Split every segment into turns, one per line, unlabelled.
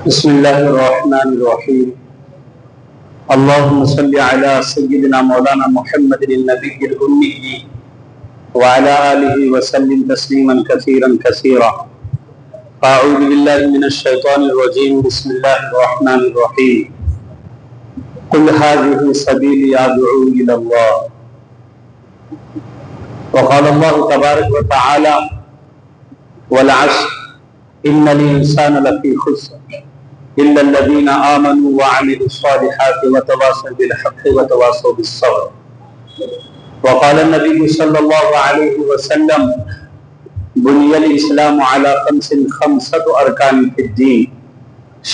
بسم الله الرحمن الرحيم. اللهم صل على سيدنا مولانا محمد النبي الأمي وعلى آله وسلم تسليما كثيرا كثيرا. أعوذ بالله من الشيطان الرجيم. بسم الله الرحمن الرحيم. قل هذه سبيلي أدعو إلى الله. وقال الله تبارك وتعالى والعصر إن الإنسان لفي خسر إلا الذين آمنوا وعملوا الصالحات وتواصوا بالحق وتواصوا بالصبر. وقال النبي صلى الله عليه وسلم بني الإسلام على خمسة أركان في الدين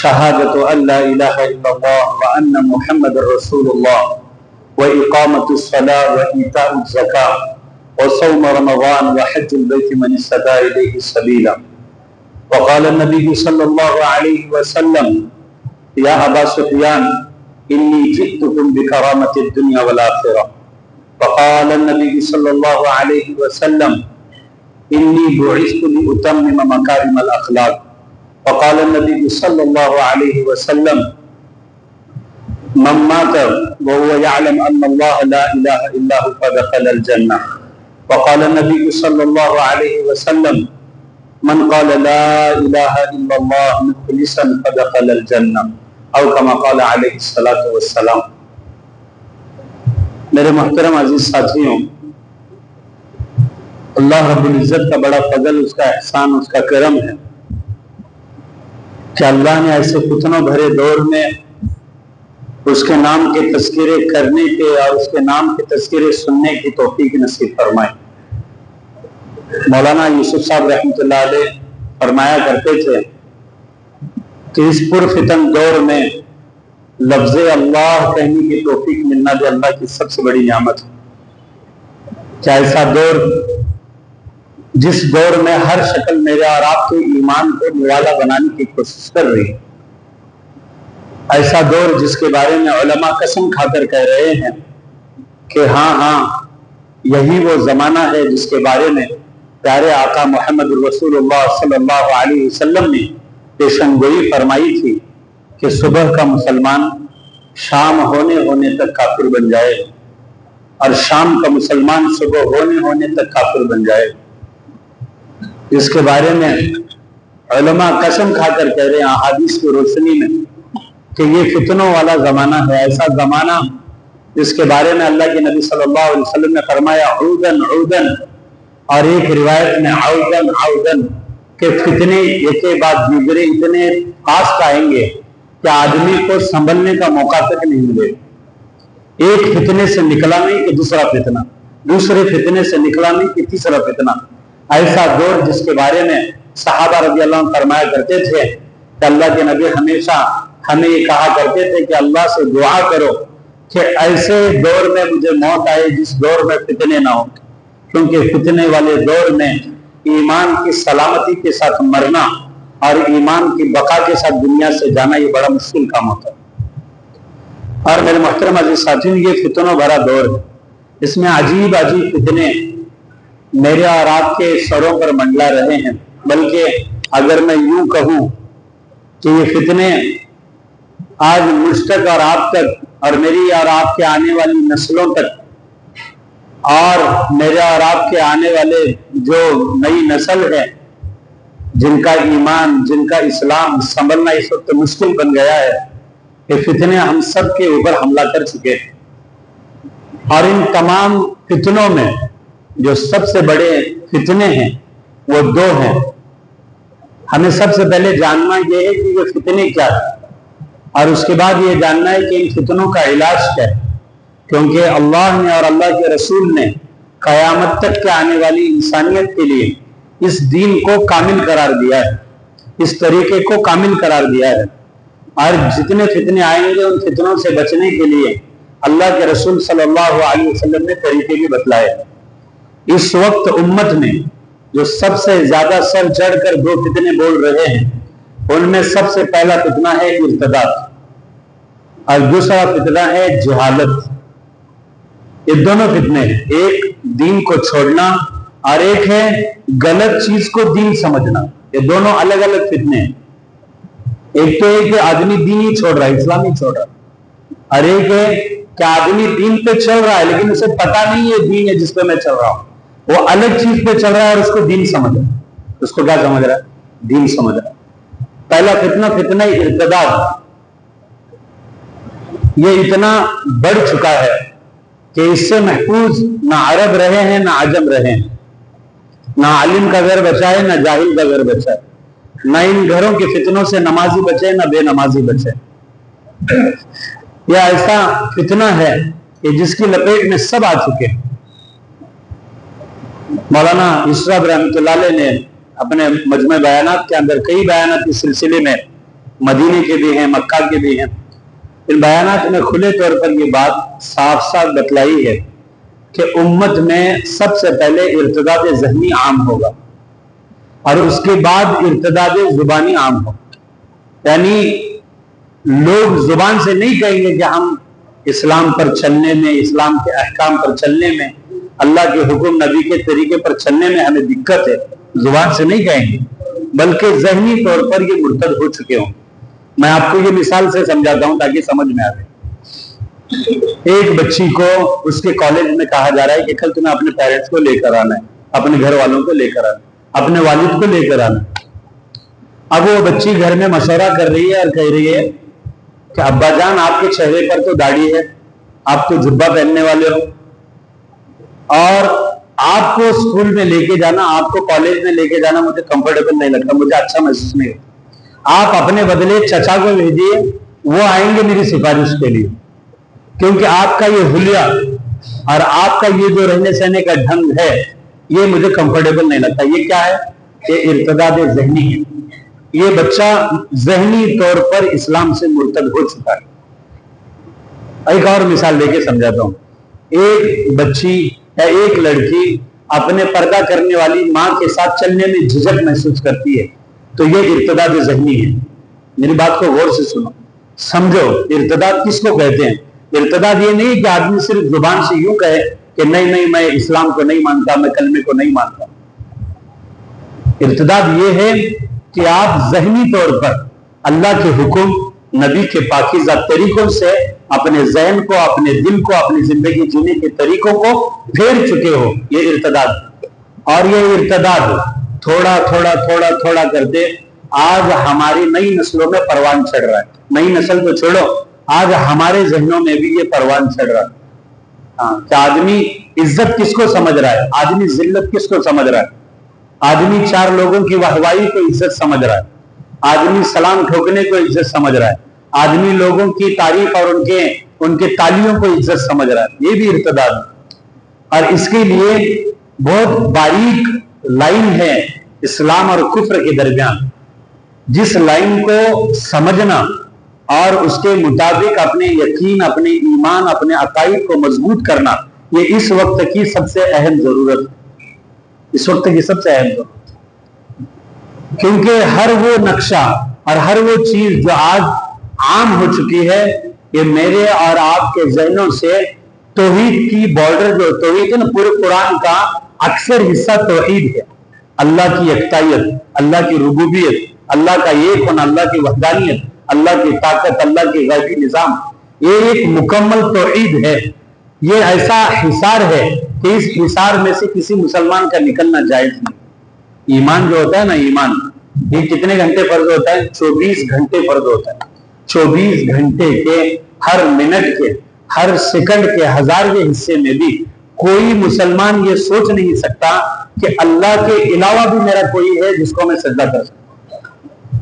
شهادة أن لا إله إلا الله وأن محمد رسول الله وإقامة الصلاة وإيتاء الزكاة وصوم رمضان وحج البيت من استطاع إليه سبيلا. وقال النبي صلى الله عليه وسلم يا أبا سفيان إني جئتكم بكرامة الدنيا والآخرة. وقال النبي صلى الله عليه وسلم إني بعثت لأتمم مكارم الأخلاق. وقال النبي صلى الله عليه وسلم من مات وهو يعلم أن الله لا إله إلا هو فدخل الجنة. وقال النبي صلى الله عليه وسلم من قال لا الہ الا اللہ مخلصا فدخل الجنہ او کما قال علیہ الصلوۃ والسلام. میرے محترم عزیز ساتھیوں، اللہ رب العزت کا بڑا فضل، اس کا احسان، اس کا کرم ہے کہ اللہ نے ایسے فتنوں بھرے دور میں اس کے نام کے تذکرے کرنے کے اور اس کے نام کے تذکرے سننے کی توفیق نصیب فرمائے. مولانا یوسف صاحب رحمۃ اللہ علیہ فرمایا کرتے تھے کہ اس پرفتن دور میں لفظ اللہ کہنے کی توفیق ملنا بھی اللہ کی سب سے بڑی نعمت ہے. کیا ایسا دور جس دور میں ہر شکل میرے اور آپ کے ایمان کو نوالا بنانے کی کوشش کر رہی ہے، ایسا دور جس کے بارے میں علماء قسم کھا کر کہہ رہے ہیں کہ ہاں یہی وہ زمانہ ہے جس کے بارے میں پیارے آقا محمد رسول اللہ صلی اللہ علیہ وسلم نے پیشن گوئی فرمائی تھی کہ صبح کا مسلمان شام ہونے تک کافر بن جائے اور شام کا مسلمان صبح ہونے تک کافر بن جائے. اس کے بارے میں علماء قسم کھا کر کہہ رہے ہیں احادیث کی روشنی میں کہ یہ فتنوں والا زمانہ ہے، ایسا زمانہ جس کے بارے میں اللہ کے نبی صلی اللہ علیہ وسلم نے فرمایا عودن، اور ایک روایت میں عودن کہ فتنے ایک کے بعد دوسرے اتنے فاسٹ آئیں گے کہ آدمی کو سنبھلنے کا موقع تک نہیں ملے. ایک فتنے سے نکلا نہیں کہ دوسرا فتنہ، دوسرے فتنے سے نکلا نہیں کہ تیسرا فتنہ. ایسا دور جس کے بارے میں صحابہ رضی اللہ عنہ فرمایا کرتے تھے کہ اللہ کے نبی ہمیشہ ہمیں یہ کہا کرتے تھے کہ اللہ سے دعا کرو کہ ایسے دور میں مجھے موت آئے جس دور میں فتنے نہ ہوں، کیونکہ فتنے والے دور میں ایمان کی سلامتی کے ساتھ مرنا اور ایمان کی بقا کے ساتھ دنیا سے جانا یہ بڑا مشکل کام ہوتا ہے. اور میرے محترم عزیز ساتھیوں، یہ فتنوں بھرا دور ہے، اس میں عجیب فتنے میرے اور آپ کے سروں پر منڈلا رہے ہیں. بلکہ اگر میں یوں کہوں کہ یہ فتنے آج مجھ تک اور آپ تک اور میری اور آپ کے آنے والی نسلوں تک اور میرے اور آپ کے آنے والے جو نئی نسل ہے جن کا ایمان، جن کا اسلام سنبھلنا اس وقت مشکل بن گیا ہے، کہ فتنے ہم سب کے اوپر حملہ کر چکے ہیں. اور ان تمام فتنوں میں جو سب سے بڑے فتنے ہیں وہ دو ہیں. ہمیں سب سے پہلے جاننا یہ ہے کہ یہ فتنے کیا ہے، اور اس کے بعد یہ جاننا ہے کہ ان فتنوں کا علاج کیا ہے. کیونکہ اللہ نے اور اللہ کے رسول نے قیامت تک کے آنے والی انسانیت کے لیے اس دین کو کامل قرار دیا ہے، اس طریقے کو کامل قرار دیا ہے. اور جتنے فتنے آئیں گے ان فتنوں سے بچنے کے لیے اللہ کے رسول صلی اللہ علیہ وسلم نے طریقے بھی بتلائے. اس وقت امت میں جو سب سے زیادہ سر چڑھ کر دو فتنے بول رہے ہیں، ان میں سب سے پہلا فتنہ ہے ارتداد اور دوسرا فتنہ ہے جہالت. یہ دونوں فتنے ہیں، ایک دین کو چھوڑنا اور ایک ہے غلط چیز کو دین سمجھنا. یہ دونوں الگ الگ فتنے ہیں. ایک تو ہے کہ آدمی دین ہی چھوڑ رہا ہے، اسلام ہی چھوڑ رہا ہے، اور ایک ہے کہ آدمی دین پہ چل رہا ہے لیکن اسے پتا نہیں یہ دین ہے جس پہ میں چل رہا ہوں، وہ الگ چیز پہ چل رہا ہے اور اس کو دین سمجھ رہا ہے۔ اس کو کیا سمجھ رہا ہے؟ دین سمجھ رہا ہے۔ پہلا فتنہ فتنہ ارتداد، یہ اتنا بڑھ چکا ہے کہ اس سے محفوظ نہ عرب رہے ہیں نہ عجم رہے ہیں، نہ عالم کا گھر بچا ہے نہ جاہل کا گھر بچا ہے، نہ ان گھروں کے فتنوں سے نمازی بچے نہ بے نمازی بچے۔ یہ ایسا فتنہ ہے کہ جس کی لپیٹ میں سب آ چکے ہیں۔ مولانا اشرف رحمۃ اللہ علیہ نے اپنے مجمع بیانات کے اندر کئی بیانات اس سلسلے میں، مدینے کے بھی ہیں مکہ کے بھی ہیں، ان بیانات میں کھلے طور پر یہ بات صاف صاف بتلائی ہے کہ امت میں سب سے پہلے ارتداد ذہنی عام ہوگا اور اس کے بعد ارتداد زبانی عام ہوگا۔ یعنی لوگ زبان سے نہیں کہیں گے کہ ہم اسلام پر چلنے میں، اسلام کے احکام پر چلنے میں، اللہ کے حکم نبی کے طریقے پر چلنے میں ہمیں دقت ہے، زبان سے نہیں کہیں گے، بلکہ ذہنی طور پر یہ مرتد ہو چکے ہوں۔ میں آپ کو یہ مثال سے سمجھاتا ہوں تاکہ سمجھ میں آئے۔ ایک بچی کو اس کے کالج میں کہا جا رہا ہے کہ کل تمہیں اپنے پیرنٹس کو لے کر آنا ہے، اپنے گھر والوں کو لے کر آنا ہے، اپنے والد کو لے کر آنا ہے۔ اب وہ بچی گھر میں مشورہ کر رہی ہے اور کہہ رہی ہے کہ ابا جان آپ کے چہرے پر تو داڑھی ہے، آپ تو جبہ پہننے والے ہو، اور آپ کو اسکول میں لے کے جانا، آپ کو کالج میں لے کے جانا مجھے کمفرٹیبل نہیں لگتا، مجھے اچھا محسوس نہیں ہوتا۔ آپ اپنے بدلے چچا کو بھیجیے، وہ آئیں گے میری سفارش کے لیے، کیونکہ آپ کا یہ حلیہ اور آپ کا یہ جو رہنے سہنے کا ڈھنگ ہے یہ مجھے کمفرٹیبل نہیں لگتا۔ یہ کیا ہے؟ یہ ارتداد ذہنی ہے۔ یہ بچہ ذہنی طور پر اسلام سے مرتد ہو چکا ہے۔ ایک اور مثال دے کے سمجھاتا ہوں۔ ایک بچی یا ایک لڑکی اپنے پردہ کرنے والی ماں کے ساتھ چلنے میں جھجک محسوس کرتی ہے تو یہ ارتداد ذہنی ہے۔ میری بات کو غور سے سنو، سمجھو ارتداد کس کو کہتے ہیں۔ ارتداد یہ نہیں کہ آدمی صرف زبان سے یوں کہے کہ نہیں میں اسلام کو نہیں مانتا، میں کلمے کو نہیں مانتا۔ ارتداد یہ ہے کہ آپ ذہنی طور پر اللہ کے حکم، نبی کے پاکیزہ طریقوں سے اپنے ذہن کو، اپنے دل کو، اپنی زندگی جینے کے طریقوں کو پھیر چکے ہو، یہ ارتداد۔ اور یہ ارتداد تھوڑا تھوڑا تھوڑا تھوڑا کرتے آج ہماری نئی نسلوں میں پروان چڑھ رہا ہے۔ نئی نسل تو چھوڑو، آج ہمارے ذہنوں میں بھی یہ پروان چڑھ رہا ہے کہ آدمی عزت کس کو سمجھ رہا ہے، آدمی ذلت کس کو سمجھ رہا ہے، آدمی چار لوگوں کی واہواہی کو عزت سمجھ رہا ہے، آدمی سلام ٹھوکنے کو عزت سمجھ رہا ہے، آدمی لوگوں کی تعریف اور ان کے تالیوں کو عزت سمجھ رہا ہے۔ یہ بھی ارتداد ہے، اور اس کے لیے بہت باریک لائن ہے اسلام اور کفر کے درمیان، جس لائن کو سمجھنا اور اس کے مطابق اپنے یقین، اپنے ایمان، اپنے عقائد کو مضبوط کرنا، یہ اس وقت کی سب سے اہم ضرورت ہے۔ اس وقت کی سب سے اہم ضرورت، کیونکہ ہر وہ نقشہ اور ہر وہ چیز جو آج عام ہو چکی ہے، یہ میرے اور آپ کے ذہنوں سے توحید کی بارڈر، جو توحید ہے نا، پورے قرآن کا اکثر حصہ توحید ہے، اللہ کی یکتائیت، اللہ کی ربوبیت، اللہ کا ایک ہونا، اللہ کی وحدانیت، اللہ کی طاقت، اللہ کی غیبی نظام، یہ ایک مکمل توحید ہے۔ یہ ایسا حصار ہے کہ اس حصار میں سے کسی مسلمان کا نکلنا جائز نہیں۔ ایمان جو ہوتا ہے نا، ایمان یہ کتنے گھنٹے فرض ہوتا ہے؟ 24 گھنٹے فرض ہوتا ہے۔ 24 گھنٹے کے ہر منٹ کے، ہر سیکنڈ کے ہزارویں حصے میں بھی کوئی مسلمان یہ سوچ نہیں سکتا کہ اللہ کے علاوہ بھی میرا کوئی ہے جس کو میں سجدہ کر سکتا ہوں،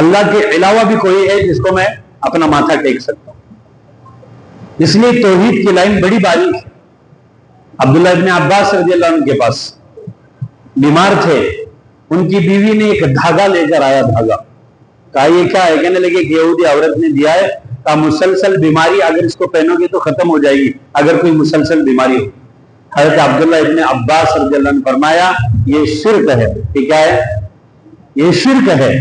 اللہ کے علاوہ بھی کوئی ہے جس کو میں اپنا ماتھا ٹیک سکتا ہوں۔ اس لیے توحید کی لائن بڑی باریک ہے۔ عبداللہ ابن عباس رضی اللہ عنہ کے پاس بیمار تھے، ان کی بیوی نے ایک دھاگا لے کر آیا، دھاگا، کہا یہ کیا ہے؟ کہنے لگے کہ یہودی عورت نے دیا ہے، کہا مسلسل بیماری اگر اس کو پہنو گے تو ختم ہو جائے گی، اگر کوئی مسلسل بیماری ہو۔ حضرت عبداللہ ابن عباس رضی اللہ عنہ نے فرمایا یہ شرک ہے۔ یہ کیا ہے؟ یہ شرک ہے،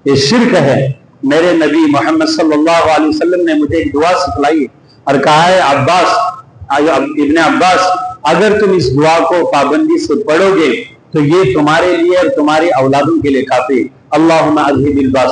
یہ شرک ہے۔ میرے نبی محمد صلی اللہ علیہ وسلم نے مجھے ایک دعا سکھلائی اور کہا ہے ابن عباس، اگر تم اس دعا کو پابندی سے پڑھو گے تو یہ تمہارے لیے اور تمہاری اولادوں کے لیے کافی۔ اللہم اذہب الباس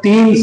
3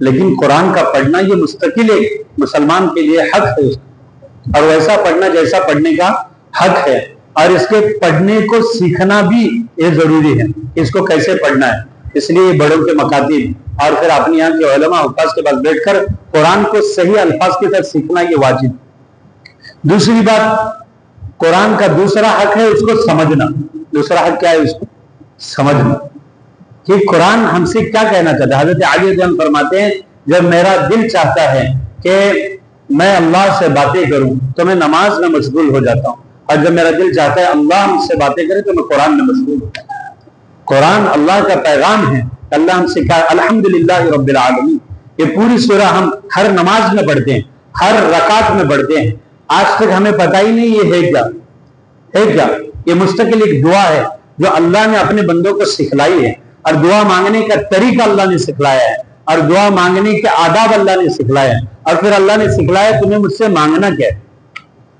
لیکن قرآن کا پڑھنا یہ مستقل ایک مسلمان کے لیے حق ہے، اور ویسا پڑھنا جیسا پڑھنے کا حق ہے، اور اس کے پڑھنے کو سیکھنا بھی یہ ضروری ہے کہ اس کو کیسے پڑھنا ہے۔ اس لیے بڑوں کے مکاتب اور پھر اپنے یہاں کے علماء حفاظ کے پاس بیٹھ کر قرآن کو صحیح الفاظ کے ساتھ سیکھنا یہ واجب۔ دوسری بات، قرآن کا دوسرا حق ہے اس کو سمجھنا۔ دوسرا حق کیا ہے؟ اس کو سمجھنا کہ قرآن ہم سے کیا کہنا چاہتا ہے۔ حضرت علی رضی اللہ عنہ فرماتے ہیں جب میرا دل چاہتا ہے کہ میں اللہ سے باتیں کروں تو میں نماز میں مشغول ہو جاتا ہوں، اور جب میرا دل چاہتا ہے اللہ ہم سے باتیں کرے تو میں قرآن میں مشغول ہوتا ہوں۔ قرآن اللہ کا پیغام ہے، اللہ ہم سے کہا الحمدللہ رب العالمین۔ یہ پوری سورہ ہم ہر نماز میں پڑھتے ہیں، ہر رکعت میں پڑھتے ہیں، آج تک ہمیں پتہ ہی نہیں یہ ہے کیا۔ یہ مستقل ایک دعا ہے جو اللہ نے اپنے بندوں کو سکھلائی ہے، اور دعا مانگنے کا طریقہ اللہ نے سکھلایا ہے، اور دعا مانگنے کے آداب اللہ نے سکھلایا ہے، اور پھر اللہ نے سکھلایا تمہیں مجھ سے مانگنا کیا ہے۔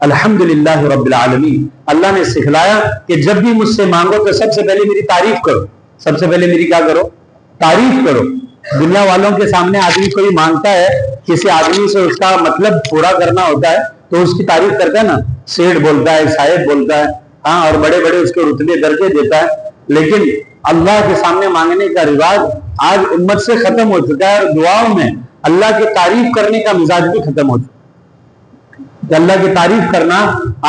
الحمدللہ رب العالمین، اللہ نے سکھلایا کہ جب بھی مجھ سے مانگو تو سب سے پہلے میری تعریف کرو۔ سب سے پہلے میری کیا کرو؟ تعریف کرو۔ دنیا والوں کے سامنے آدمی کوئی مانگتا ہے، کسی آدمی سے اس کا مطلب پورا کرنا ہوتا ہے تو اس کی تعریف کرتا ہے نا، سیٹ بولتا ہے، صاحب بولتا ہے، ہاں، اور بڑے بڑے اس کو رتبے درجے دیتا ہے۔ لیکن اللہ کے سامنے مانگنے کا رواج آج امت سے ختم ہو چکا ہے، اور دعاؤں میں اللہ کی تعریف کرنے کا مزاج بھی ختم ہو چکا ہے۔ اللہ کی تعریف کرنا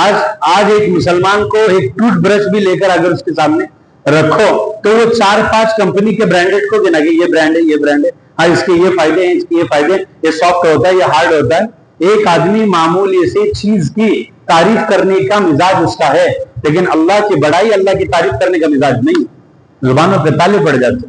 آج ایک مسلمان کو ایک ٹوتھ برش بھی لے کر اگر اس کے سامنے رکھو تو وہ 4-5 کمپنی کے برانڈیڈ کو دینا کہ یہ برانڈ ہے، یہ برانڈ ہے، ہاں اس کے یہ فائدے ہیں، اس کے یہ فائدے ہیں، یہ سافٹ ہوتا ہے، یہ ہارڈ ہوتا ہے۔ ایک آدمی معمولی سی چیز کی تعریف کرنے کا مزاج اس کا ہے، لیکن اللہ کی بڑائی، اللہ کی تعریف کرنے کا مزاج نہیں، زبانوں پہ تالے پڑ جاتے۔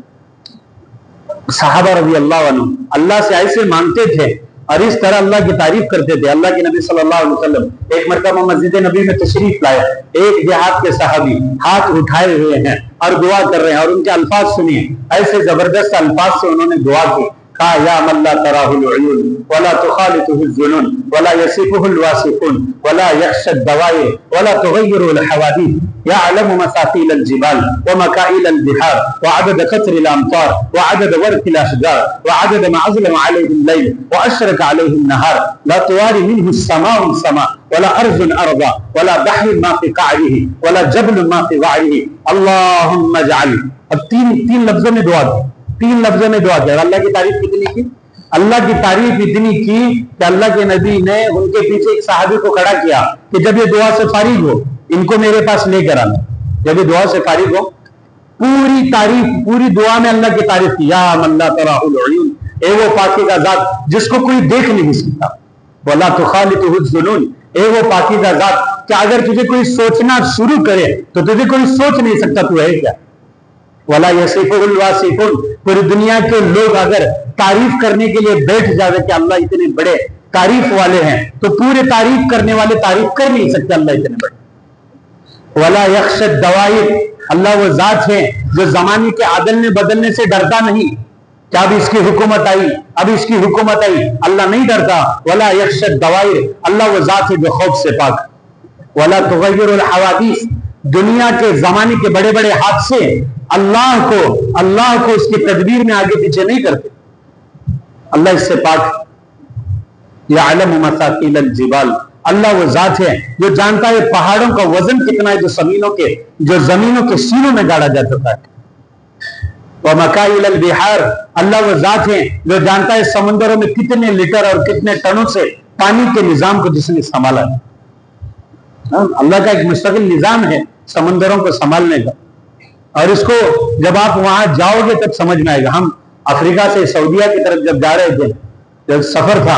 صحابہ رضی اللہ عنہ اللہ سے ایسے مانگتے تھے اور اس طرح اللہ کی تعریف کرتے تھے۔ اللہ کے نبی صلی اللہ علیہ وسلم ایک مرتبہ مسجد نبی میں تشریف لائے، ایک دیہات کے صحابی ہاتھ اٹھائے ہوئے ہیں اور دعا کر رہے ہیں، اور ان کے الفاظ سنیے، ایسے زبردست الفاظ سے انہوں نے دعا کی، کہا یا من لا تراہ العیون ولا تخالطہ الظنون ولا یصفہ الواصفون ولا یخشى الدوائر ولا تغیر الحوادث یعلم مساقیل الجبال ومکائل البحار وعدد قطر الامطار وعدد ورق الاشجار وعدد ما اظلم علیہ اللیل واشرق علیہ النہار لا تواری منہ السماء السماء ولا ارض ارضا ولا بحر ما فی قعرہ ولا جبل ما فی وعرہ اللہم اجعل۔ اب تین لفظوں میں دعا کی، 3 لفظوں میں دعا کیا۔ اللہ کی تعریف کتنی کی؟ اللہ کی تعریف اتنی کی کہ اللہ کے نبی نے ان کے پیچھے ایک صحابی کو کھڑا کیا کہ جب یہ دعا سے فارغ ہو ان کو میرے پاس لے کر آنا۔ جب یہ دعا سے فارغ ہو پوری تعریف، پوری دعا میں اللہ کی تعریف کی، یا من لا تراہ العیون، اے وہ پاکیزہ ذات جس کو کوئی دیکھ نہیں سکتا، ولا تخالطہ الظنون، اے وہ پاکیزہ ذات کہ اگر تجھے کوئی سوچنا شروع کرے تو تجھے کوئی سوچ نہیں سکتا تو ہے کیا۔ ولا یصفہ الواصفون، پوری دنیا کے لوگ اگر تعریف کرنے کے لیے بیٹھ جاوے کہ اللہ اتنے بڑے تعریف والے ہیں تو پورے تعریف کرنے والے تعریف کر نہیں سکتے اللہ اتنے بڑے۔ ولا یخشى الدوائر، اللہ وہ ذات ہے جو زمانے کے عدلنے بدلنے سے ڈرتا نہیں کہ اب اس کی حکومت آئی، اب اس کی حکومت آئی، اللہ نہیں ڈرتا۔ ولا یخشى الدوائر، اللہ وہ ذات ہے جو خوف سے پاک۔ ولا تغیر الحوادث، دنیا کے زمانے کے بڑے بڑے حادثے اللہ کو اس کی تدبیر میں آگے پیچھے نہیں کرتے، اللہ اس سے پاک۔ یعلم مساقیل الجبال، اللہ وہ ذات ہے جو جانتا ہے پہاڑوں کا وزن کتنا ہے جو زمینوں کے سینوں میں گاڑا جا چکا ہے۔ ومکائل البحار، اللہ وہ ذات ہے جو جانتا ہے سمندروں میں کتنے لیٹر اور کتنے ٹنوں سے پانی کے نظام کو جس نے سنبھالا ہے۔ اللہ کا ایک مستقل نظام ہے سمندروں کو سنبھالنے کا، اور اس کو جب آپ وہاں جاؤ گے تب سمجھ میں آئے گا۔ ہم افریقہ سے سعودیہ کی طرف جب جا رہے تھے، جب سفر تھا،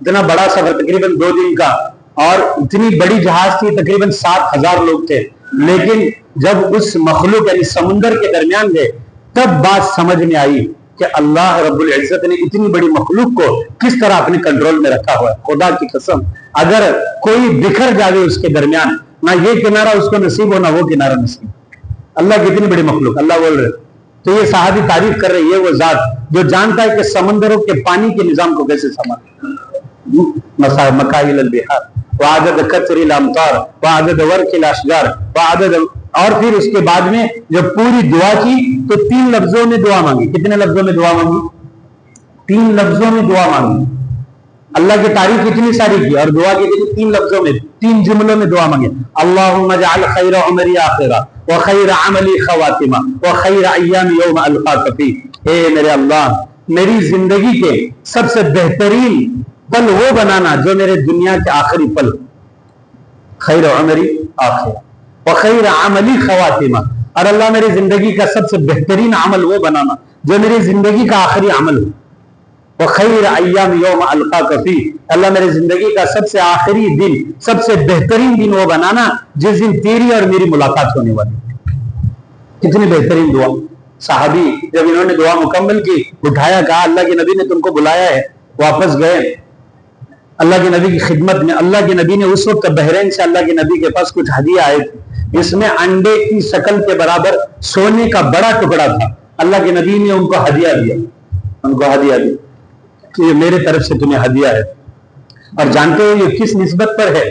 اتنا بڑا سفر تقریباً 2 دن کا، اور اتنی بڑی جہاز تھی، تقریباً 7,000 لوگ تھے، لیکن جب اس مخلوق یعنی سمندر کے درمیان گئے تب بات سمجھ میں آئی کہ اللہ رب العزت نے اتنی بڑی مخلوق کو کس طرح اپنے کنٹرول میں رکھا ہوا ہے۔ خدا کی قسم اگر کوئی بکھر جاوے اس کے درمیان، نہ یہ کنارہ اس کو نصیب ہو نہ وہ کنارہ نصیب، اللہ کی اتنی بڑی مخلوق، اللہ بول رہے۔ تو یہ صحابی تعریف کر رہے، یہ وہ ذات جو جانتا ہے کہ سمندروں کے پانی کے نظام کو کیسے سنبھالنا۔ مکائل البحار وعدد قطر الامطار وعدد ورق الاشجار وعدد، اور پھر اس کے بعد میں جب پوری دعا کی تو 3 لفظوں میں دعا مانگی۔ کتنے لفظوں میں دعا مانگی؟ 3 لفظوں میں دعا مانگی. اللہ کی تعریف اتنی ساری کی اور دعا کی 3 لفظوں میں 3 جملوں میں دعا مانگی. اللہم اجعل خیر عمری آخرہ وخیر عملی خواتمہ وخیر ایام یوم القاک فیہ. اے میرے اللہ، میری زندگی کے سب سے بہترین پل وہ بنانا جو میرے دنیا کے آخری پل. خیر عمری آخرہ وخیر عملی خواتمہ، اور اللہ میری زندگی کا سب سے بہترین عمل وہ بنانا جو میری زندگی کا آخری عمل ہو. وخیر ایام یوم القاک فیہ، اللہ میری زندگی کا سب سے آخری دن، سب سے بہترین دن وہ بنانا جس دن تیری اور میری ملاقات ہونے والی. کتنی بہترین دعا. صحابی جب انہوں نے دعا مکمل کی، اٹھایا، کہا اللہ کے نبی نے تم کو بلایا ہے. واپس گئے اللہ کے نبی کی خدمت میں. اللہ کے نبی نے اس وقت بحرین سے اللہ کے نبی کے پاس کچھ ہدیہ آئے تھے، اس میں انڈے کی شکل کے برابر سونے کا بڑا ٹکڑا تھا. اللہ کے نبی نے ان کو ہدیہ دیا، ان کو ہدیہ دیا کہ یہ میرے طرف سے تمہیں ہدیہ ہے. اور جانتے ہو یہ کس نسبت پر ہے؟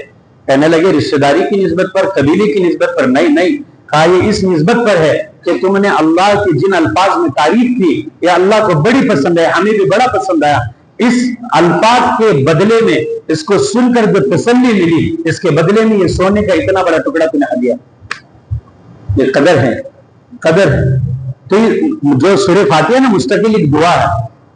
کہنے لگے رشتہ داری کی نسبت پر، قبیلے کی نسبت پر. نہیں، کہا یہ اس نسبت پر ہے کہ تم نے اللہ کی جن الفاظ میں تعریف کی یہ اللہ کو بڑی پسند ہے، ہمیں بھی بڑا پسند آیا. اس الفاظ کے بدلے میں، اس کو سن کر جو تسلی ملی، اس کے بدلے میں یہ سونے کا اتنا بڑا ٹکڑا تمہیں ہدیہ. یہ قدر ہے، قدر. تو جو سورہ فاتحہ نا مستقل ایک دعا ہے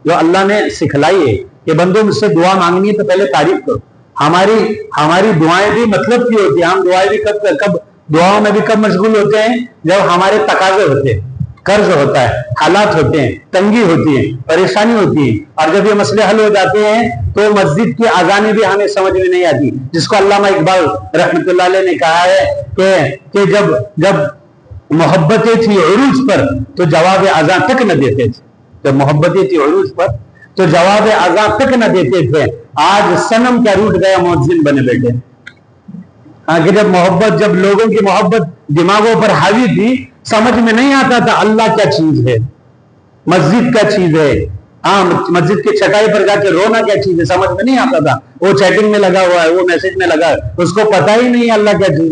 جو اللہ نے سکھلائی ہے کہ بندوں مجھ سے دعا مانگنی ہے تو پہلے تعریف کرو. ہماری دعائیں بھی مطلب کی ہوتی ہیں. ہم دعائیں بھی کب دعاؤں میں بھی کب مشغول ہوتے ہیں؟ جب ہمارے تقاضے ہوتے ہیں، قرض ہوتا ہے، حالات ہوتے ہیں، تنگی ہوتی ہے، پریشانی ہوتی ہے. اور جب یہ مسئلے حل ہو جاتے ہیں تو مسجد کی اذانیں بھی ہمیں سمجھ میں نہیں آتی، جس کو علامہ اقبال رحمۃ اللہ علیہ نے کہا ہے کہ جب محبتیں تھی عروج پر تو جواب اذان تک نہ دیتے تھے. جب محبتیں تھی عروج پر تو جواب اذان تک نہ دیتے تھے. آج صنم کیا روٹ گیا مؤذن بنے بیٹھے. کہ جب لوگوں کی محبت دماغوں پر حاوی تھی، سمجھ میں نہیں آتا تھا اللہ کیا چیز ہے، مسجد کیا چیز ہے. مسجد کے چٹائی پر جا کے رونا کیا چیز ہے سمجھ میں نہیں آتا تھا. وہ چیٹنگ میں لگا ہوا ہے، وہ میسج میں لگا ہے، اس کو پتہ ہی نہیں اللہ کیا چیز.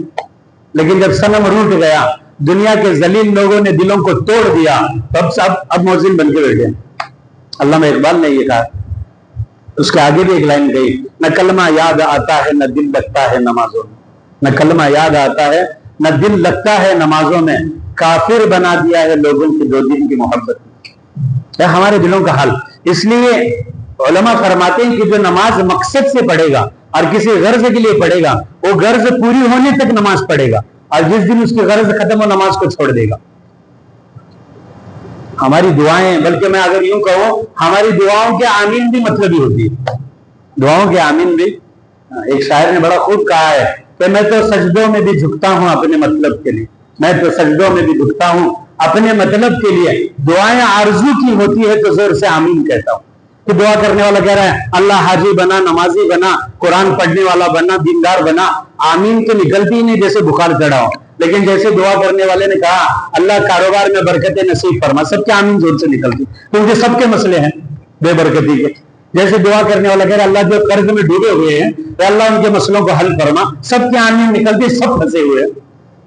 لیکن جب صنم روٹ گیا، دنیا کے ذلیل لوگوں نے دلوں کو توڑ دیا، اب مؤذن بن کے بیٹھے. علامہ اقبال نے یہ کہا. اس کے آگے بھی ایک لائن گئی، نہ کلمہ یاد آتا ہے نہ دل لگتا ہے نمازوں میں. نہ کلمہ یاد آتا ہے نہ دل لگتا ہے نمازوں میں، کافر بنا دیا ہے لوگوں کی 2 دن کی محبت. ہمارے دلوں کا حل. اس لیے علماء فرماتے ہیں کہ جو نماز مقصد سے پڑھے گا اور کسی غرض کے لیے پڑھے گا، وہ غرض پوری ہونے تک نماز پڑھے گا، اور جس دن اس کی غرض ختم ہو نماز کو چھوڑ دے گا. ہماری دعائیں، بلکہ میں اگر یوں کہوں ہماری دعاؤں کے آمین بھی مطلبی ہوتی ہے. دعاؤں کے آمین بھی. ایک شاعر نے بڑا خوب کہا ہے کہ میں تو سجدوں میں بھی جھکتا ہوں اپنے مطلب کے لیے. میں تو سجدوں میں بھی جھکتا ہوں اپنے مطلب کے لیے. دعائیں آرزو کی ہوتی ہے تو زور سے آمین کہتا ہوں. کہ دعا کرنے والا کہہ رہا ہے اللہ حاجی بنا، نمازی بنا، قرآن پڑھنے والا بنا، دیندار بنا. آمین تو نکلتی ہی نہیں جیسے بخار چڑھا ہو. لیکن جیسے دعا کرنے والے نے کہا اللہ کاروبار میں برکت نصیب فرما، سب کے آمین زور سے نکلتی، کیونکہ سب کے مسئلے ہیں بے برکتی کے. جیسے دعا کرنے والا کہہ رہا اللہ جو قرض میں ڈوبے ہوئے ہیں تو اللہ ان کے مسئلوں کو حل فرما، سب کے آمین نکلتی، سب پھنسے ہوئے ہیں.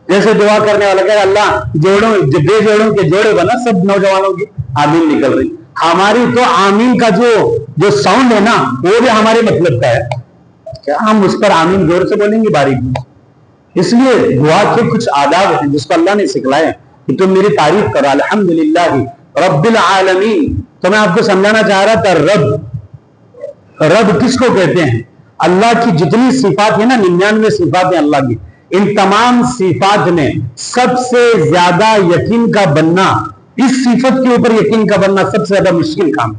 جیسے دعا کرنے والا کہہ رہا اللہ بے جوڑوں کے جوڑے بنا، سب نوجوانوں کی آمین نکل رہی. ہماری تو آمین کا جو ساؤنڈ ہے نا وہ بھی ہمارے مطلب کا ہے. کیا ہم اس پر آمین زور سے بولیں گے باریک؟ اس لیے دعا کے کچھ آداب ہیں جس کو اللہ نے سکھلائے کہ تم میری تعریف کرو. الحمدللہ رب العالمین. تو میں آپ کو سمجھانا چاہ رہا تھا رب کس کو کہتے ہیں. اللہ کی جتنی صفات ہیں نا، 99 صفات ہیں اللہ کی، ان تمام صفات میں سب سے زیادہ یقین کا بننا، اس صفت کے اوپر یقین کا بننا سب سے زیادہ مشکل کام.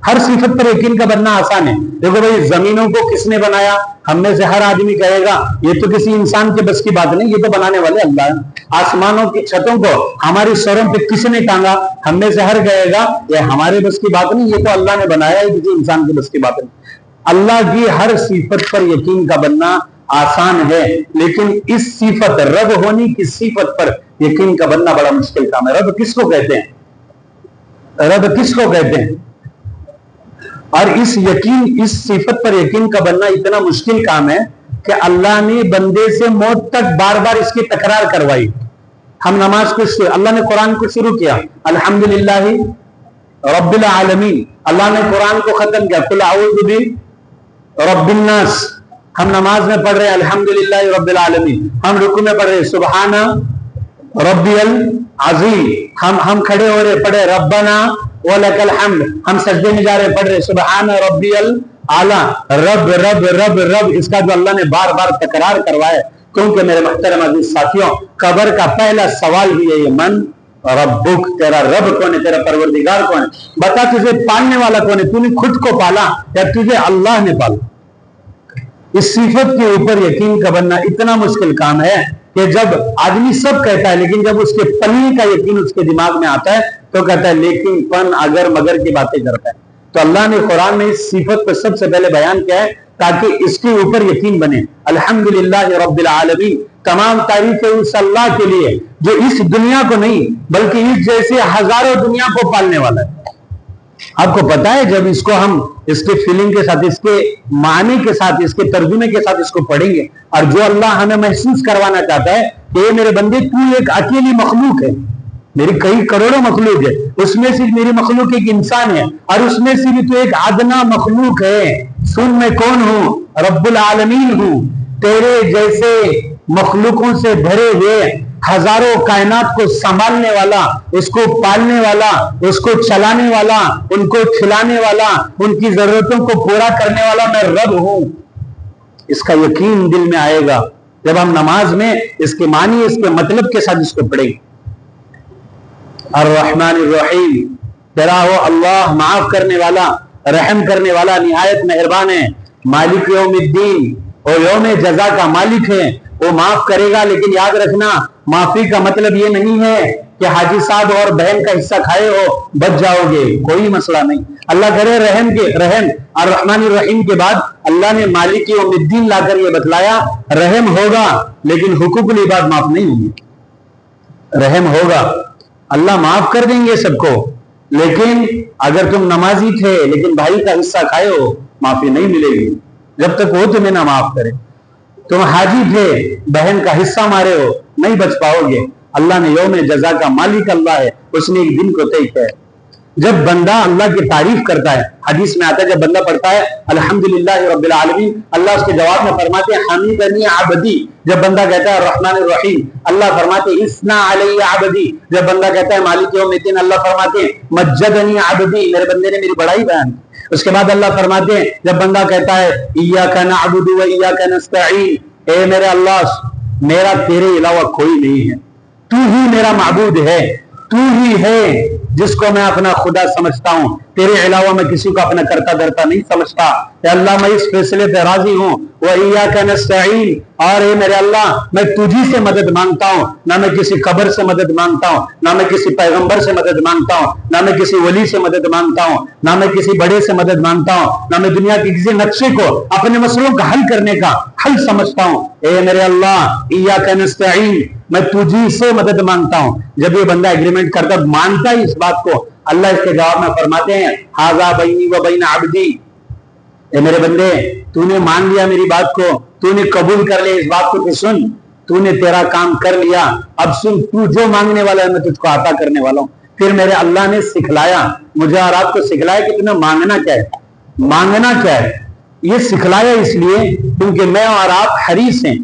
ہر صفت پر یقین کا بننا آسان ہے. دیکھو بھائی، زمینوں کو کس نے بنایا؟ ہم میں سے ہر آدمی کہے گا یہ تو کسی انسان کے بس کی بات نہیں، یہ تو بنانے والے اللہ ہیں. آسمانوں کی چھتوں کو ہماری سروں پہ کس نے ٹانگا؟ ہم میں سے ہر کہے گا یہ ہمارے بس کی بات نہیں، یہ تو اللہ نے بنایا ہے، کسی انسان کے بس کی بات نہیں. اللہ کی ہر صفت پر یقین کا بننا آسان ہے، لیکن اس صفت رب ہونے کی صفت پر یقین کا بننا بڑا مشکل کام ہے. رب کس کو کہتے ہیں؟ رب کس کو کہتے ہیں؟ اور اس صفت پر یقین کا بننا اتنا مشکل کام ہے کہ اللہ نے بندے سے موت تک بار بار اس کی تکرار کروائی. ہم نماز کو اللہ نے قرآن کو شروع کیا الحمدللہ رب العالمین. اللہ نے قرآن کو ختم کیا قل اعوذ برب الناس. ہم نماز میں پڑھ رہے ہیں الحمدللہ رب العالمین. ہم رکوع میں پڑھ رہے سبحان ربی العظیم. ہم کھڑے ہو رہے پڑھے ربنا ولک الحمد. ہم سجدے میں جا رہے پڑھ رہے سبحان ربی الاعلی. رب رب رب رب اس کا جو اللہ نے بار بار تکرار کروایا. کیونکہ میرے محترم عزیز ساتھیوں, قبر کا پہلا سوال بھی ہے یہ من ربک, تیرا رب کون ہے, تیرا پروردگار کون ہے, بتا تجھے پالنے والا کون ہے, تو نے خود کو پالا یا تجھے اللہ نے پالا. اس صفت کے اوپر یقین کا بننا اتنا مشکل کام ہے کہ جب آدمی سب کہتا ہے لیکن جب اس کے پلنے کا یقین اس کے دماغ میں آتا ہے تو کہتا ہے لیکن پن اگر مگر کی باتیں کرتا ہے. تو اللہ نے قرآن میں اس صفت کو سب سے پہلے بیان کیا ہے تاکہ اس کے اوپر یقین بنے. الحمدللہ رب العالمین, تمام تعریفیں اس اللہ کے لیے جو اس دنیا کو نہیں بلکہ اس جیسے ہزاروں دنیا کو پالنے والا ہے. آپ کو پتا ہے جب اس کو ہم اس کے فیلنگ کے ساتھ, اس کے معنی کے ساتھ, اس کے ترجمے کے ساتھ اس کو پڑھیں گے اور جو اللہ ہمیں محسوس کروانا چاہتا ہے کہ یہ میرے بندے تو ایک اکیلی مخلوق ہے, میری کئی کروڑوں مخلوق ہے, اس میں صرف میری مخلوق ایک انسان ہے اور اس میں سے بھی تو ایک ادنا مخلوق ہے. سن میں کون ہوں, رب العالمین ہوں. تیرے جیسے مخلوقوں سے بھرے ہوئے ہزاروں کائنات کو سنبھالنے والا, اس کو پالنے والا, اس کو چلانے والا, ان کو کھلانے والا, ان کی ضرورتوں کو پورا کرنے والا میں رب ہوں. اس کا یقین دل میں آئے گا جب ہم نماز میں اس کے معنی, اس کے مطلب کے ساتھ اس کو پڑھیں گے. الرحمن الرحیم, تیرا وہ اللہ معاف کرنے والا, رحم کرنے والا, نہایت مہربان ہے. مالک یوم الدین, وہ یوم جزا کا مالک ہے, وہ معاف کرے گا. لیکن یاد رکھنا معافی کا مطلب یہ نہیں ہے کہ حاجی صاحب اور بہن کا حصہ کھائے ہو بچ جاؤ گے, کوئی مسئلہ نہیں. اللہ کرے رحم اور رحمان الرحیم کے بعد اللہ نے مالک یوم الدین لا کر یہ بتلایا رحم ہوگا لیکن حقوق العباد معاف نہیں ہوں گے. رحم ہوگا, اللہ معاف کر دیں گے سب کو, لیکن اگر تم نمازی تھے لیکن بھائی کا حصہ کھائے ہو معافی نہیں ملے گی جب تک وہ تمہیں نہ معاف کرے. تم حاجی تھے, بہن کا حصہ مارے ہو, نہیں بچ پاؤ گے. اللہ نے یوم جزا کا مالک اللہ ہے, اس نے ایک دن کو طے کیا ہے. جب بندہ اللہ کی تعریف کرتا ہے, حدیث میں آتا ہے جب بندہ پڑھتا ہے الحمدللہ رب العالمین, اللہ اس کے جواب میں فرماتے ہیں حمیدنی عبدی. جب بندہ کہتا ہے الرحمن الرحیم, اللہ فرماتے ہیں اثنا علی عبدی. جب بندہ کہتا ہے مالک یوم الدین, اللہ فرماتے ہیں مجدنی عبدی, میرے بندے نے میری بڑائی بیان. اس کے بعد اللہ فرماتے ہیں جب بندہ کہتا ہے ایاک نعبد و ایاک نستعین, اے میرے اللہ میرا تیرے علاوہ کوئی نہیں ہے, تو ہی میرا معبود ہے, تو ہی ہے جس کو میں اپنا خدا سمجھتا ہوں, تیرے علاوہ میں کسی کو اپنا کرتا درتا نہیں سمجھتا. اے اللہ میں اس فیصلے پہ راضی ہوں. وَإِيَّاكَ نَسْتَعِينُ, اور اے میرے اللہ میں تجھی سے مدد مانگتا ہوں, نہ میں کسی قبر سے مدد مانگتا ہوں, نہ میں کسی پیغمبر سے مدد مانگتا ہوں, نہ میں کسی ولی سے مدد مانگتا ہوں, نہ میں کسی بڑے سے مدد مانگتا ہوں, نہ میں دنیا کی کسی نقشے کو اپنے مسئلوں کا حل کرنے کا حل سمجھتا ہوں. اے میرے اللہ ایاک نستعین, میں تجھی سے مدد مانگتا ہوں. جب یہ بندہ ایگریمنٹ کرتا مانتا ہے اس بات کو, اللہ اس کے جواب میں فرماتے ہیں ھذا بینی و بین عبدی, اے میرے بندے تو نے مان لیا میری بات کو, تو نے قبول کر لیا اس بات کو کہ سن تو نے تیرا کام کر لیا, اب سن تو جو مانگنے والا ہے میں تجھ کو عطا کرنے والا ہوں. پھر میرے اللہ نے سکھلایا مجھے اور آپ کو, سکھلایا کہ تمہیں مانگنا کیا ہے, مانگنا کیا ہے. یہ سکھلایا اس لیے کیونکہ میں اور آپ حریص ہیں,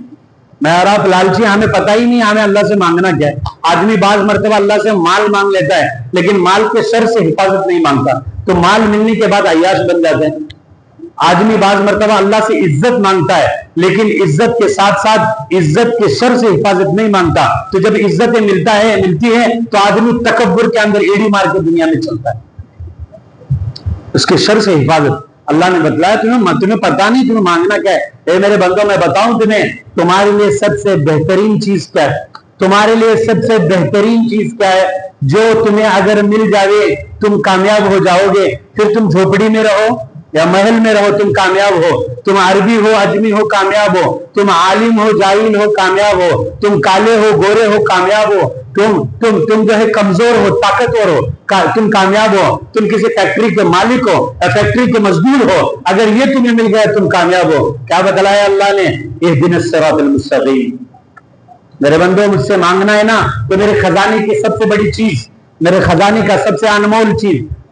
میں اور آپ لالچی, ہمیں پتہ ہی نہیں ہمیں اللہ سے مانگنا کیا ہے. آدمی بعض مرتبہ اللہ سے مال مانگ لیتا ہے لیکن مال کے شر سے حفاظت نہیں مانگتا, تو مال ملنے کے بعد عیاش بن جاتے ہیں. آدمی بعض مرتبہ اللہ سے عزت مانگتا ہے لیکن عزت کے ساتھ ساتھ عزت کے شر سے حفاظت نہیں مانگتا, تو جب عزتیں ملتی ہے تو آدمی تکبر کے اندر ایڑی مار کے دنیا میں چلتا ہے. اس کے شر سے حفاظت اللہ نے بتلایا, تمہیں پتا نہیں تمہیں مانگنا کیا ہے. اے میرے بندوں میں بتاؤں تمہیں, تمہارے لیے سب سے بہترین چیز کیا ہے, تمہارے لیے سب سے بہترین چیز کیا ہے جو تمہیں اگر مل جائے تم کامیاب ہو جاؤ گے. پھر تم جھوپڑی میں رہو یا محل میں رہو تم کامیاب ہو, تم عربی ہو اجمی ہو کامیاب ہو, تم عالم ہو جاہل ہو کامیاب ہو, تم کالے ہو گورے ہو کامیاب ہو, تم جو ہے کمزور ہو طاقتور ہو تم کامیاب ہو, تم کسی فیکٹری کے مالک ہو یا فیکٹری کے مزدور ہو, اگر یہ تمہیں مل گیا تم کامیاب ہو. کیا بتلایا اللہ نے, اہدنا الصراط المستقیم. میرے بندوں مجھ سے مانگنا ہے نا تو میرے خزانے کی سب سے بڑی چیز, میرے خزانے کا سب سے انمول چیز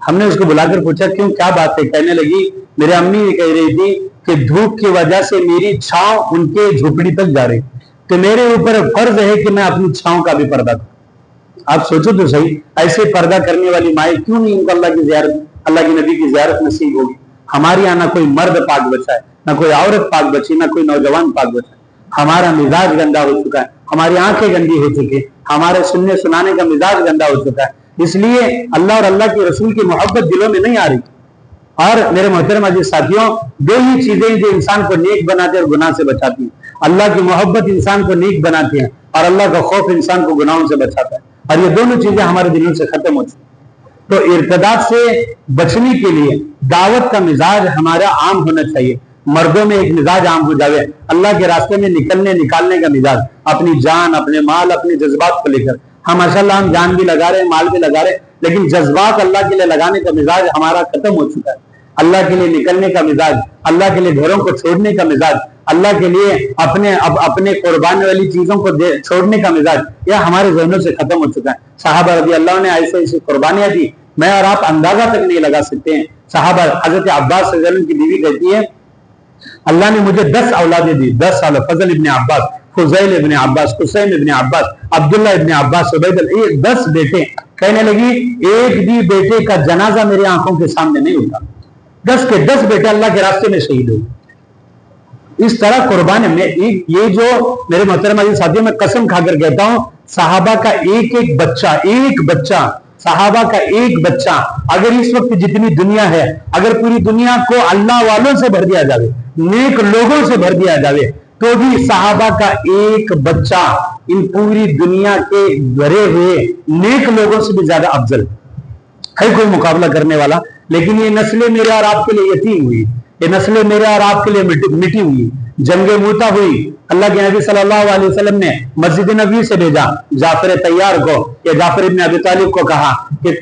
ہم نے اس کو بلا کر پوچھا کیوں کیا بات ہے؟ کہنے لگی میرے امی یہ کہہ رہی تھی کہ دھوپ کی وجہ سے میری چھاؤں ان کے جھوپڑی تک جا رہی، تو میرے اوپر فرض ہے کہ میں اپنی چھاؤں کا بھی پردہ کروں۔ آپ سوچو تو صحیح، ایسے پردہ کرنے والی مائیں کیوں نہیں ان کو اللہ کی زیارت، اللہ کے نبی کی زیارت نصیب ہوگی؟ ہمارے یہاں نہ کوئی مرد پاک بچا ہے، نہ کوئی عورت پاک بچی، نہ کوئی نوجوان پاک بچا ہے۔ ہمارا مزاج گندا ہو چکا ہے، ہماری آنکھیں گندی ہو چکی ہیں، ہمارے سننے سنانے کا مزاج گندا ہو چکا ہے، اس لیے اللہ اور اللہ کے رسول کی محبت دلوں میں نہیں آ رہی۔ اور میرے محترم عزیز ساتھیوں، دو ہی چیزیں جو انسان کو نیک بناتے ہیں اور گناہ سے بچاتی ہیں، اللہ کی محبت انسان کو نیک بناتی ہے اور اللہ کا خوف انسان کو گناہوں سے بچاتا ہے، اور یہ دونوں چیزیں ہمارے دلوں سے ختم ہو چکی ہیں۔ تو ارتداد سے بچنے کے لیے دعوت کا مزاج ہمارا عام ہونا چاہیے، مردوں میں ایک مزاج عام ہو جائے، اللہ کے راستے میں نکالنے کا مزاج، اپنی جان، اپنے مال، اپنے جذبات کو لے کر۔ ہم ماشاءاللہ ہم جان بھی لگا رہے ہیں، مال بھی لگا رہے ہیں، لیکن جذبات اللہ کے لیے لگانے کا مزاج ہمارا ختم ہو چکا ہے۔ اللہ کے لیے نکلنے کا مزاج، اللہ کے لیے گھروں کو چھوڑنے کا مزاج، اللہ کے لیے اپنے قربانی والی چیزوں کو چھوڑنے کا مزاج، یہ ہمارے ذہنوں سے ختم ہو چکا ہے۔ صحابہ رضی اللہ نے ایسے ایسی قربانیاں دی، میں اور آپ اندازہ تک نہیں لگا سکتے ہیں۔ صحابہ، حضرت عباس رضی اللہ عنہ کی بیوی کہتی ہے اللہ نے مجھے 10 اولادیں دی، 10 سال، فضل ابن عباس، فضیل ابن عباس، حسین ابن عباس، عبداللہ ابن عباس، عبید اللہ، یہ 10 بیٹے۔ کہنے لگی ایک بھی بیٹے کا جنازہ میرے آنکھوں کے سامنے نہیں ہوتا، 10 کے 10 بیٹے اللہ کے راستے میں شہید ہوئے۔ اس طرح قربان میں یہ جو میرے محترم عزیز ساتھیوں، میں قسم کھا کر کہتا ہوں، صحابہ کا ایک بچہ صحابہ کا ایک بچہ اگر اس وقت جتنی دنیا ہے، اگر پوری دنیا کو اللہ والوں سے بھر دیا جاوے، نیک لوگوں سے بھر دیا جاوے، تو بھی صحابہ کا ایک بچہ ان پوری دنیا کے بھرے ہوئے نیک لوگوں سے بھی زیادہ افضل ہے کوئی مقابلہ کرنے والا۔ لیکن یہ نسلیں میرے اور آپ کے لیے یتیم ہوئی، یہ نسلیں میرے اور آپ کے لیے مٹی ہوئی، جنگ موتا ہوئی۔ اللہ کے نبی صلی اللہ علیہ وسلم نے مسجد نبوی سے بھیجا جعفر طیار کو، یا جعفر ابن ابی طالب کو کہا کہ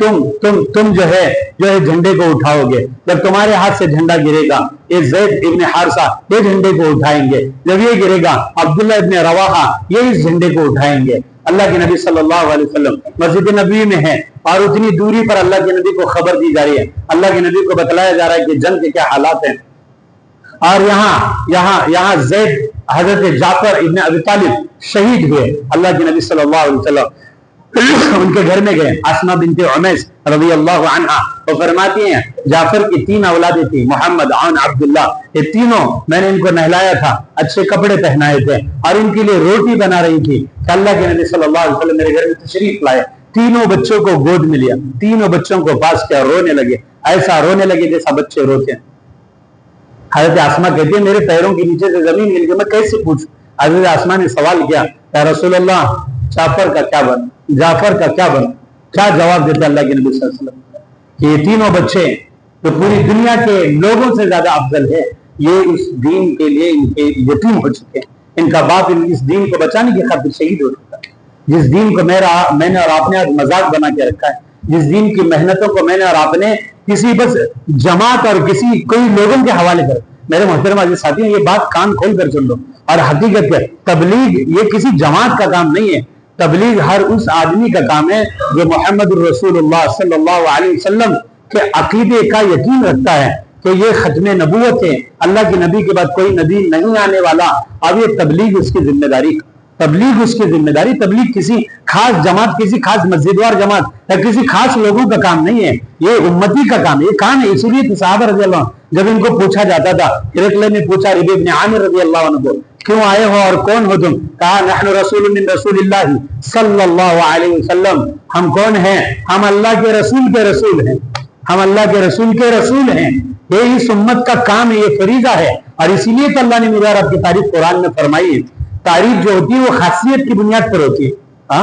تم جو ہے جھنڈے کو اٹھاؤ گے، جب تمہارے ہاتھ سے جھنڈا گرے گا یہ زید ابن حارثہ یہ جھنڈے کو اٹھائیں گے، جب یہ گرے گا عبداللہ ابن رواحہ یہ اس جھنڈے کو اٹھائیں گے۔ اللہ کے نبی صلی اللہ علیہ وسلم مسجد نبوی میں ہے اور اتنی دوری پر اللہ کے نبی کو خبر دی جا رہی ہے، اللہ کے نبی کو بتلایا جا رہا ہے کہ جنگ کے کیا حالات ہیں، اور یہاں زید حضرت جعفر ابن ابی طالب شہید ہوئے۔ اللہ کے نبی صلی اللہ علیہ وسلم ان کے گھر میں گئے، اسماء بنت عمیس رضی اللہ عنہا، وہ فرماتی ہیں جعفر کی 3 اولادیں تھیں، محمد، عون، عبداللہ، یہ تینوں میں نے ان کو نہلایا تھا، اچھے کپڑے پہنائے تھے اور ان کے لیے روٹی بنا رہی تھی کہ اللہ کے نبی صلی اللہ علیہ وسلم میرے گھر میں تشریف لائے، تینوں بچوں کو گود میں لیا، تینوں بچوں کو پاس کیا، رونے لگے، ایسا رونے لگے جیسا بچے روتے ہیں۔ حضرت آسماء کہتی ہے میرے پیروں کے نیچے سے زمین ہل گئی، میں کیسے پوچھوں؟ حضرت آسماء نے سوال کیا، یا رسول اللہ جعفر کا کیا بنا؟ کیا جواب دیتے اللہ کے نبی صلی اللہ علیہ وسلم کہ یہ تینوں بچے جو پوری دنیا کے لوگوں سے زیادہ افضل ہے، یہ اس دین کے لیے ان کے یتیم ہو چکے ہیں، ان کا باپ اس دین کو بچانے کی خاطر شہید ہو چکا ہے۔ جس دین کو میں نے اور آپ نے مذاق بنا کے رکھا ہے، جس دین کی محنتوں کو میں نے اور آپ نے کسی بس جماعت اور کوئی لوگوں کے حوالے کر، میرے محترم عزیز ساتھیوں یہ بات کان کھول کر سن لو، اور حقیقت ہے تبلیغ یہ کسی جماعت کا کام نہیں ہے، تبلیغ ہر اس آدمی کا کام ہے جو محمد الرسول اللہ صلی اللہ علیہ وسلم کے عقیدے کا یقین رکھتا ہے کہ یہ ختم نبوت ہے، اللہ کے نبی کے بعد کوئی نبی نہیں آنے والا، اب یہ تبلیغ اس کی ذمہ داری، تبلیغ کسی خاص جماعت، کسی خاص مسجدوار جماعت یا کسی خاص لوگوں کا کام نہیں ہے، یہ امتی کا کام ہے، یہ کام ہے۔ اسی لیے صحابہ رضی اللہ عنہ جب ان کو پوچھا جاتا تھا، ہرقل نے پوچھا ربیع بن عامر رضی اللہ عنہ کو کیوں آئے ہو اور کون ہو تم؟ کہا نحن رسول من رسول اللہ صلی اللہ علیہ وسلم، ہم کون ہیں؟ ہم اللہ کے رسول کے رسول ہیں، ہم اللہ کے رسول کے رسول ہیں، یہ اس امت کا کام ہے، یہ فریضہ ہے۔ اور اسی لیے تو اللہ نے میرا رب کی تعریف قرآن میں فرمائی ہے۔ تعریف جو ہوتی ہے وہ خاصیت کی بنیاد پر ہوتی ہے۔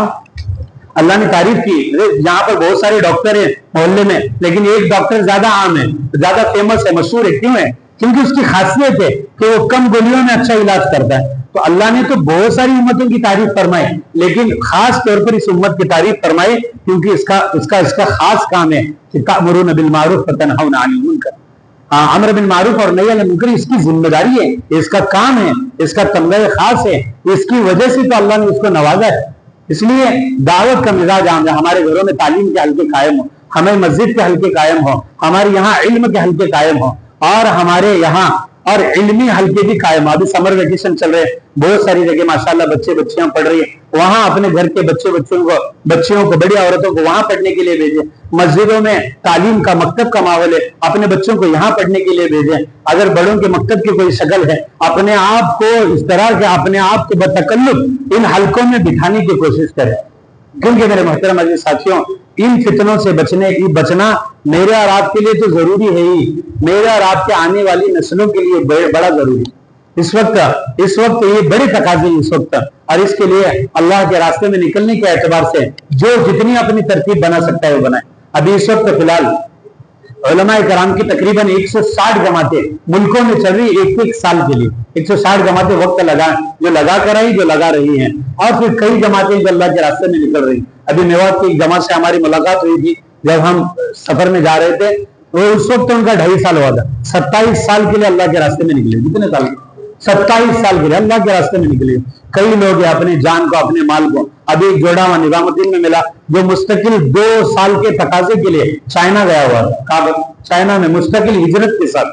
اللہ نے تعریف کی، یہاں پر بہت سارے ڈاکٹر ہیں محلے میں، لیکن ایک ڈاکٹر زیادہ عام ہے، زیادہ فیمس ہے، مشہور ہے، کیوں ہے؟ کیونکہ اس کی خاصیت ہے کہ وہ کم گولیوں میں اچھا علاج کرتا ہے۔ تو اللہ نے تو بہت ساری امتوں کی تعریف فرمائی، لیکن خاص طور پر اس امت کی تعریف فرمائی کیونکہ اس کا خاص کام ہے کہ تأمرون بالمعروف وتنہون عن المنکر، امر بالمعروف اور نہی عن المنکر اس کی ذمہ داری ہے، اس کا کام ہے، اس کا تمغہ خاص ہے، اس کی وجہ سے تو اللہ نے اس کو نوازا ہے۔ اس لیے دعوت کا مزاج عام ہے، ہمارے گھروں میں تعلیم کے حلقے قائم ہو، ہمیں مسجد کے حلقے قائم ہو، ہمارے یہاں علم کے حلقے قائم ہو، اور ہمارے یہاں اور علمی حلقے بھی قائم ہو۔ ابھی سمر ویکیشن چل رہے ہیں، بہت ساری جگہ ماشاءاللہ بچے بچیاں پڑھ رہی ہیں، وہاں اپنے گھر کے بچیوں کو بڑی عورتوں کو وہاں پڑھنے کے لیے بھیجیں۔ مسجدوں میں تعلیم کا مکتب کا ماحول ہے، اپنے بچوں کو یہاں پڑھنے کے لیے بھیجیں۔ اگر بڑوں کے مکتب کی کوئی شکل ہے، اپنے آپ کو اس طرح کے اپنے آپ کو بتکلف ان حلقوں میں بٹھانے کی کوشش کریں، کیونکہ میرے محترم عزیز ساتھیوں، ان فتنوں سے بچنا میرے اور آپ کے لیے تو ضروری ہے ہی، میرے اور آپ کے آنے والی نسلوں کے لیے بڑا ضروری ہے۔ اس وقت یہ بڑے تقاضے اس وقت، اور اس کے لیے اللہ کے راستے میں نکلنے کے اعتبار سے جو جتنی اپنی ترتیب بنا سکتا ہے وہ بنائے۔ ابھی اس وقت فی الحال علماء کرام کی تقریباً 160 جماعتیں ملکوں میں چل رہی ایک سال کے لیے، 160 جماعتیں وقت لگا رہی ہیں، اور پھر کئی جماعتیں جو اللہ کے راستے میں نکل رہی ہیں۔ ابھی میوات کی ایک جماعت سے ہماری ملاقات ہوئی تھی جب ہم سفر میں جا رہے تھے، وہ اس وقت ان کا 2.5 سال ہوا تھا، 27 سال کے لیے اللہ کے راستے میں نکلے۔ کتنے سال؟ 27 سال کے لیے اللہ کے راستے میں نکلے۔ کئی لوگ ہیں اپنے جان کو اپنے مال کو، ابھی ایک جوڑا ہوا نظام الدین میں ملا جو مستقل 2 سال کے تقاضے کے لیے چائنا گیا ہوا تھا، چائنا میں مستقل ہجرت کے ساتھ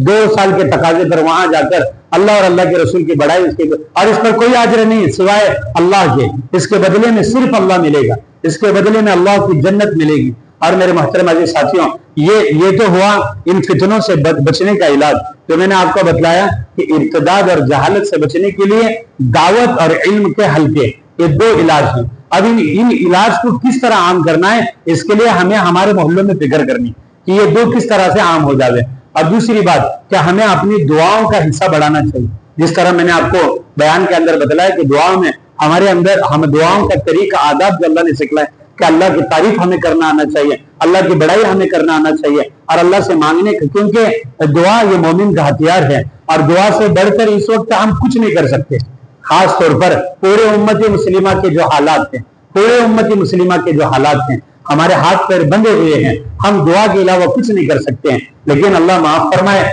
2 سال کے تقاضے پر وہاں جا کر اللہ اور اللہ کے رسول کی بڑائی، اور اس پر کوئی اجر نہیں سوائے اللہ کے، اس کے بدلے میں صرف اللہ ملے گا، اس کے بدلے میں اللہ کی جنت ملے گی۔ اور میرے محترم عزیز ساتھیوں، یہ تو ہوا ان فتنوں سے بچنے کا علاج، جو میں نے آپ کو بتلایا کہ ارتداد اور جہالت سے بچنے کے لیے دعوت اور علم کے حلقے، یہ 2 علاج ہیں۔ اب ان علاج کو کس طرح عام کرنا ہے، اس کے لیے ہمیں ہمارے محلوں میں فکر کرنی کہ یہ 2 کس طرح سے عام ہو جاوے۔ اور دوسری بات کہ ہمیں اپنی دعاؤں کا حصہ بڑھانا چاہیے، جس طرح میں نے آپ کو بیان کے اندر بتلایا کہ دعاؤں میں ہمارے اندر ہم دعاؤں کا طریقہ آداب جو اللہ نے سکھلایا کہ اللہ کی تعریف ہمیں کرنا آنا چاہیے، اللہ کی بڑائی ہمیں کرنا آنا چاہیے، اور اللہ سے مانگنے کا، کیونکہ دعا یہ مومن کا ہتھیار ہے، اور دعا سے بڑھ کر اس وقت ہم کچھ نہیں کر سکتے۔ خاص طور پر پورے امت مسلمہ کے جو حالات ہیں، پورے امت مسلمہ کے جو حالات ہیں، ہمارے ہاتھ پیر بندھے ہوئے ہیں، ہم دعا کے علاوہ کچھ نہیں کر سکتے ہیں۔ لیکن اللہ معاف فرمائے،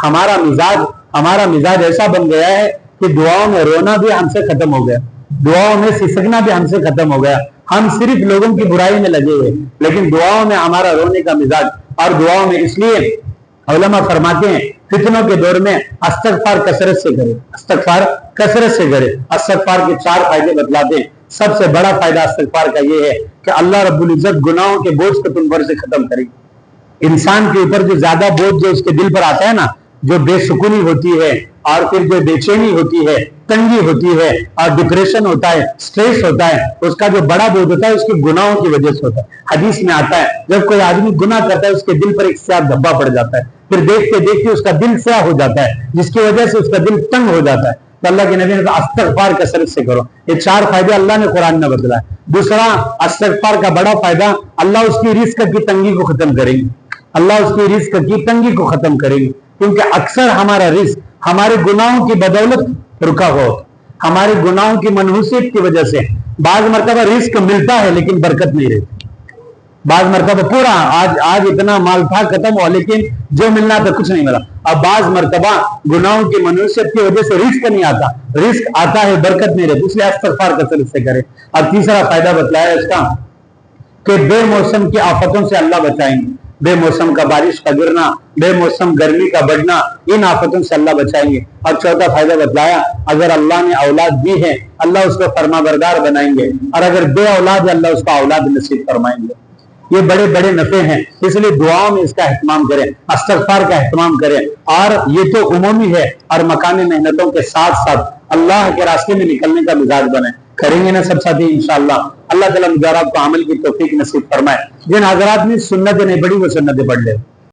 ہمارا مزاج ایسا بن گیا ہے کہ دعاؤں میں رونا بھی ہم سے ختم ہو گیا، دعاؤں میں سسکنا بھی ہم سے ختم ہو گیا۔ ہم صرف لوگوں کی برائی میں لگے ہوئے، لیکن دعاؤں میں ہمارا رونے کا مزاج، اور دعاؤں میں اس لیے علماء فرماتے ہیں فتنوں کے دور میں استغفار کثرت سے کرے، استغفار کثرت سے کرے۔ استغفار کے 4 فائدے بتلاتے ہیں۔ سب سے بڑا فائدہ استغفار کا یہ ہے کہ اللہ رب العزت گناہوں کے بوجھ کو تم پر سے ختم کرے۔ انسان کے اوپر جو زیادہ بوجھ جو اس کے دل پر آتا ہے نا، جو بے سکونی ہوتی ہے، اور پھر جو بے چینی ہوتی ہے، تنگی ہوتی ہے، اور ڈپریشن ہوتا ہے، سٹریس ہوتا ہے، اس کا جو بڑا بوجھ ہوتا ہے اس کے گناہوں کی وجہ سے ہوتا ہے۔ حدیث میں آتا ہے جب کوئی آدمی گناہ کرتا ہے اس کے دل پر ایک سیاہ دھبا پڑ جاتا ہے، پھر دیکھتے دیکھتے اس کا دل سیاہ ہو جاتا ہے، جس کی وجہ سے اس کا دل تنگ ہو جاتا ہے۔ تو اللہ کے نبی نے کہا استغفار کثرت سے کرو۔ یہ 4 فائدے اللہ نے قرآن میں بتلایا۔ دوسرا، استغفار کا بڑا فائدہ، اللہ اس کی رزق کی تنگی کو ختم کرے گی، اللہ اس کی رزق کی تنگی کو ختم کرے گی، کیونکہ اکثر ہمارا رزق ہمارے گناہوں کی بدولت رکا ہوا ہوتا، ہمارے گناہوں کی منحوسیت کی وجہ سے بعض مرتبہ رزق ملتا ہے لیکن برکت نہیں رہتی، بعض مرتبہ پورا آج اتنا مال تھا ختم ہوا لیکن جو ملنا تھا کچھ نہیں ملا۔ اب بعض مرتبہ گناہوں کی منحوسیت کی وجہ سے رزق نہیں آتا، رزق آتا ہے برکت نہیں رہتی، اس لیے استغفار کثرت سے کرے۔ اور تیسرا فائدہ بتلایا اس کا کہ بے موسم کی آفتوں سے اللہ بچائیں گے، بے موسم کا بارش کا گرنا، بے موسم گرمی کا بڑھنا، ان آفتوں سے اللہ بچائیں گے۔ اور چوتھا فائدہ بتلایا، اگر اللہ نے اولاد دی ہے اللہ اس کو فرما بردار بنائیں گے، اور اگر بے اولاد ہے اللہ اس کو اولاد نصیب فرمائیں گے۔ یہ بڑے بڑے نفع ہیں، اس لیے دعاؤں میں اس کا اہتمام کریں، استغفار کا اہتمام کریں، اور یہ تو عمومی ہے، اور مقامی محنتوں کے ساتھ ساتھ اللہ کے راستے میں نکلنے کا مزاج بنیں۔ کریں گے نا سب ساتھی انشاءاللہ؟ اللہ تعالیٰ مجھے آپ کو عمل کی توفیق نصیب فرمائے۔ جن حضرات نے سنتیں نہیں پڑھی وہ سنتیں پڑھ لیں۔